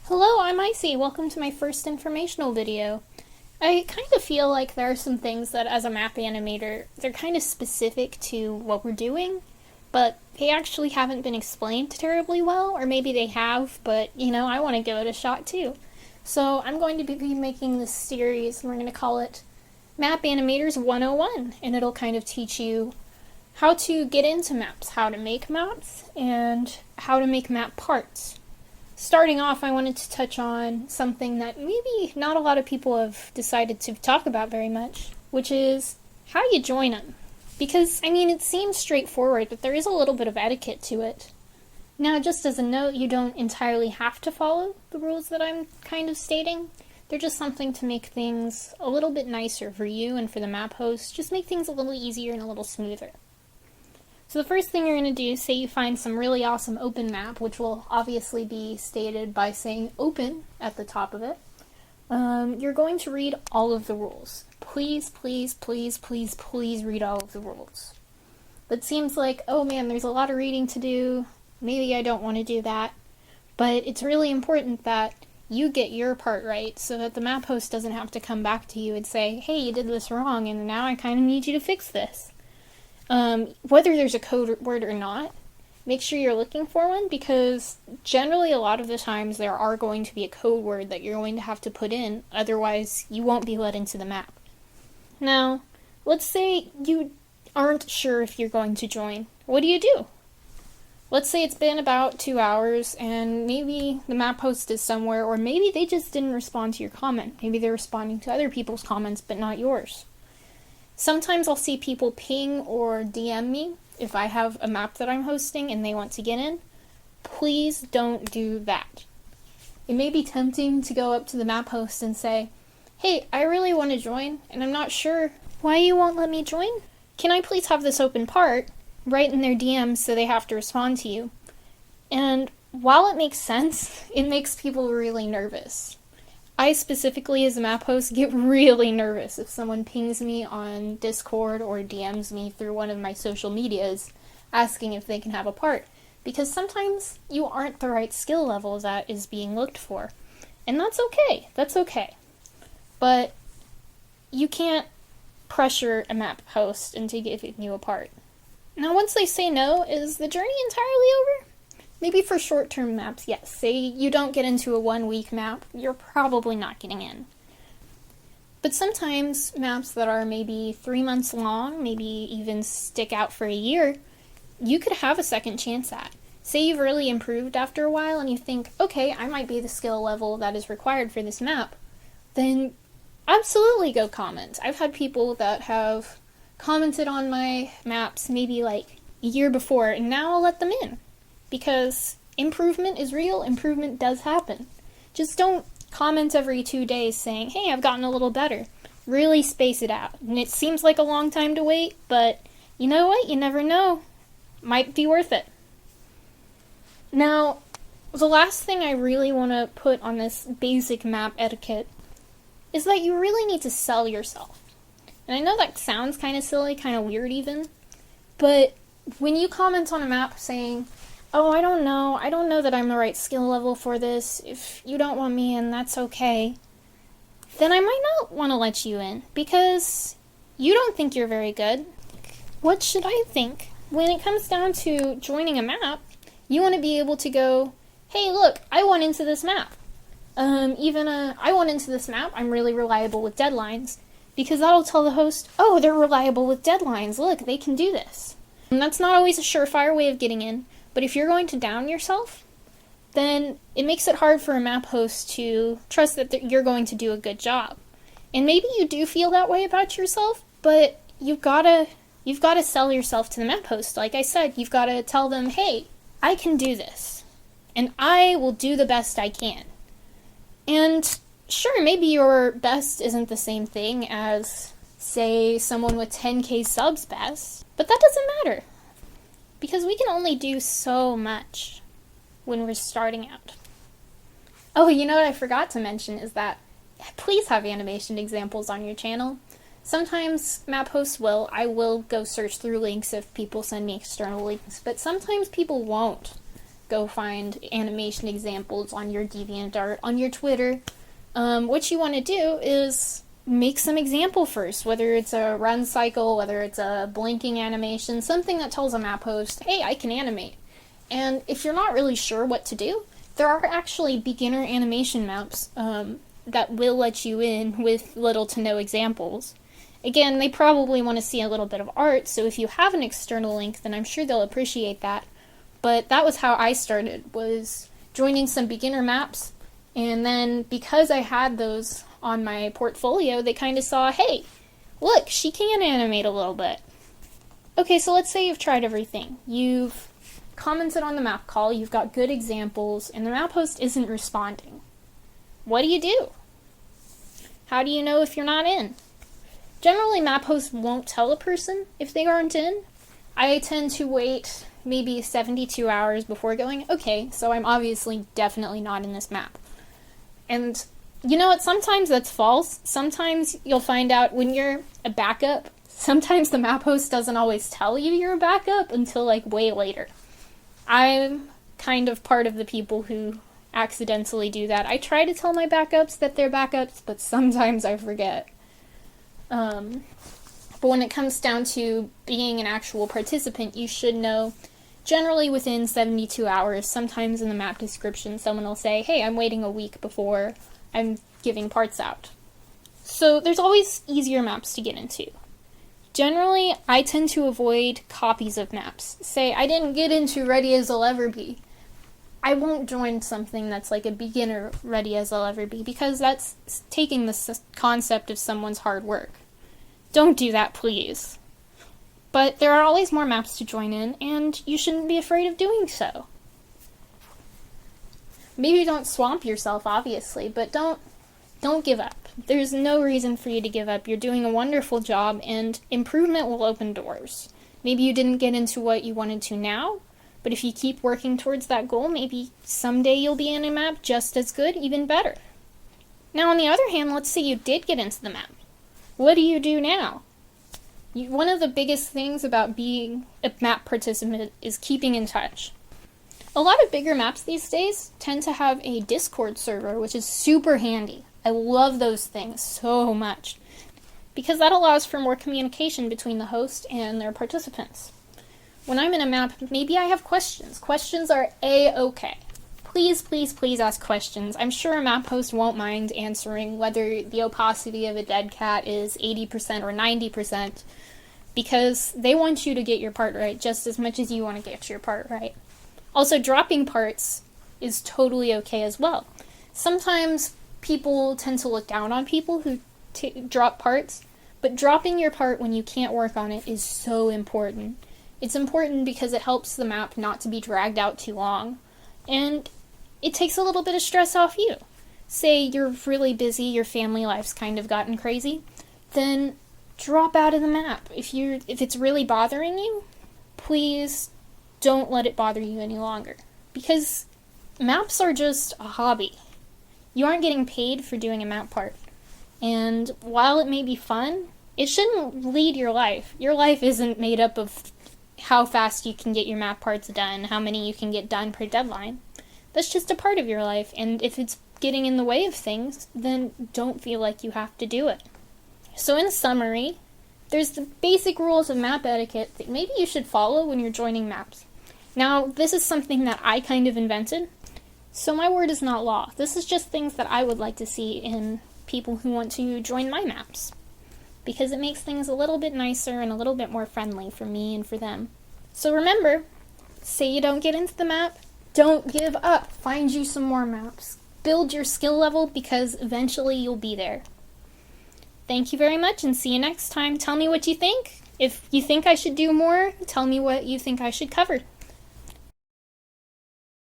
Hello, I'm Icy. Welcome to my first informational video. I kind of feel like there are some things that as a map animator, they're kind of specific to what we're doing, but they actually haven't been explained terribly well, or maybe they have, but I want to give it a shot too. So I'm going to be making this series, and we're going to call it Map Animators 101, and it'll kind of teach you how to get into maps, how to make maps, and how to make map parts. Starting off, I wanted to touch on something that maybe not a lot of people have decided to talk about very much, which is how you join them. Because, it seems straightforward, but there is a little bit of etiquette to it. Now, just as a note, you don't entirely have to follow the rules that I'm kind of stating. They're just something to make things a little bit nicer for you and for the map host, just make things a little easier and a little smoother. So the first thing you're going to do, say you find some really awesome open map, which will obviously be stated by saying open at the top of it. You're going to read all of the rules. Please, please, please, please, please read all of the rules. That seems like, oh man, there's a lot of reading to do. Maybe I don't want to do that. But it's really important that you get your part right so that the map host doesn't have to come back to you and say, hey, you did this wrong and now I kind of need you to fix this. Whether there's a code word or not, make sure you're looking for one, because generally a lot of the times there are going to be a code word that you're going to have to put in, otherwise you won't be let into the map. Now, let's say you aren't sure if you're going to join. What do you do? Let's say it's been about 2 hours and maybe the map host is somewhere, or maybe they just didn't respond to your comment. Maybe they're responding to other people's comments but not yours. Sometimes I'll see people ping or DM me if I have a map that I'm hosting and they want to get in. Please don't do that. It may be tempting to go up to the map host and say, hey, I really want to join and I'm not sure why you won't let me join. Can I please have this open part? Right in their DMs so they have to respond to you. And while it makes sense, it makes people really nervous. I specifically, as a map host, get really nervous if someone pings me on Discord or DMs me through one of my social medias asking if they can have a part, because sometimes you aren't the right skill level that is being looked for. And that's okay, but you can't pressure a map host into giving you a part. Now, once they say no, is the journey entirely over? Maybe for short-term maps, yes. Say you don't get into a 1-week map, you're probably not getting in. But sometimes maps that are maybe 3 months long, maybe even stick out for a year, you could have a second chance at. Say you've really improved after a while and you think, okay, I might be the skill level that is required for this map, then absolutely go comment. I've had people that have commented on my maps maybe like a year before, and now I'll let them in. Because improvement is real, improvement does happen. Just don't comment every 2 days saying, hey, I've gotten a little better. Really space it out. And it seems like a long time to wait, but you know what? You never know. Might be worth it. Now, the last thing I really want to put on this basic map etiquette is that you really need to sell yourself. And I know that sounds kind of silly, kind of weird even, but when you comment on a map saying, oh, I don't know that I'm the right skill level for this, if you don't want me in, that's okay, then I might not want to let you in, because you don't think you're very good. What should I think? When it comes down to joining a map, you want to be able to go, hey, look, I want into this map. I want into this map, I'm really reliable with deadlines, because that'll tell the host, oh, they're reliable with deadlines, look, they can do this. And that's not always a surefire way of getting in. But if you're going to down yourself, then it makes it hard for a map host to trust that you're going to do a good job. And maybe you do feel that way about yourself, but you've got to sell yourself to the map host. Like I said, you've got to tell them, hey, I can do this, and I will do the best I can. And sure, maybe your best isn't the same thing as, say, someone with 10k subs best, but that doesn't matter. Because we can only do so much when we're starting out. Oh, you know what I forgot to mention is that please have animation examples on your channel. Sometimes map hosts will. I will go search through links if people send me external links, but sometimes people won't go find animation examples on your DeviantArt, on your Twitter. What you want to do is make some example first, whether it's a run cycle, whether it's a blinking animation, something that tells a map host, hey, I can animate. And if you're not really sure what to do, there are actually beginner animation maps that will let you in with little to no examples. Again, they probably want to see a little bit of art, so if you have an external link, then I'm sure they'll appreciate that. But that was how I started, was joining some beginner maps, and then because I had those on my portfolio, they kind of saw, hey, look, she can animate a little bit. Okay, so let's say you've tried everything. You've commented on the map call, you've got good examples, and the map host isn't responding. What do you do? How do you know if you're not in? Generally, map hosts won't tell a person if they aren't in. I tend to wait maybe 72 hours before going, okay, so I'm obviously definitely not in this map. And you know what, sometimes that's false. Sometimes you'll find out when you're a backup, sometimes the map host doesn't always tell you you're a backup until like way later. I'm kind of part of the people who accidentally do that. I try to tell my backups that they're backups, but sometimes I forget. But when it comes down to being an actual participant, you should know generally within 72 hours. Sometimes in the map description, someone will say, hey, I'm waiting a week before I'm giving parts out. So there's always easier maps to get into. Generally, I tend to avoid copies of maps. Say, I didn't get into Ready as I'll Ever Be. I won't join something that's like a beginner Ready as I'll Ever Be, because that's taking the concept of someone's hard work. Don't do that, please. But there are always more maps to join in, and you shouldn't be afraid of doing so. Maybe don't swamp yourself, obviously, but don't give up. There's no reason for you to give up. You're doing a wonderful job, and improvement will open doors. Maybe you didn't get into what you wanted to now, but if you keep working towards that goal, maybe someday you'll be in a map just as good, even better. Now, on the other hand, let's say you did get into the map. What do you do now? One of the biggest things about being a map participant is keeping in touch. A lot of bigger maps these days tend to have a Discord server, which is super handy. I love those things so much, because that allows for more communication between the host and their participants. When I'm in a map, maybe I have questions. Questions are A-okay. Please, please, please ask questions. I'm sure a map host won't mind answering whether the opacity of a dead cat is 80% or 90%, because they want you to get your part right just as much as you want to get your part right. Also, dropping parts is totally okay as well. Sometimes people tend to look down on people who drop parts, but dropping your part when you can't work on it is so important. It's important because it helps the map not to be dragged out too long, and it takes a little bit of stress off you. Say you're really busy, your family life's kind of gotten crazy, then drop out of the map. If it's really bothering you, please don't let it bother you any longer, because maps are just a hobby. You aren't getting paid for doing a map part, and while it may be fun, it shouldn't lead your life. Your life isn't made up of how fast you can get your map parts done, how many you can get done per deadline. That's just a part of your life, and if it's getting in the way of things, then don't feel like you have to do it. So in summary, there's the basic rules of map etiquette that maybe you should follow when you're joining maps. Now, this is something that I kind of invented, so my word is not law. This is just things that I would like to see in people who want to join my maps, because it makes things a little bit nicer and a little bit more friendly for me and for them. So remember, say you don't get into the map, don't give up. Find you some more maps. Build your skill level, because eventually you'll be there. Thank you very much, and see you next time. Tell me what you think. If you think I should do more, tell me what you think I should cover.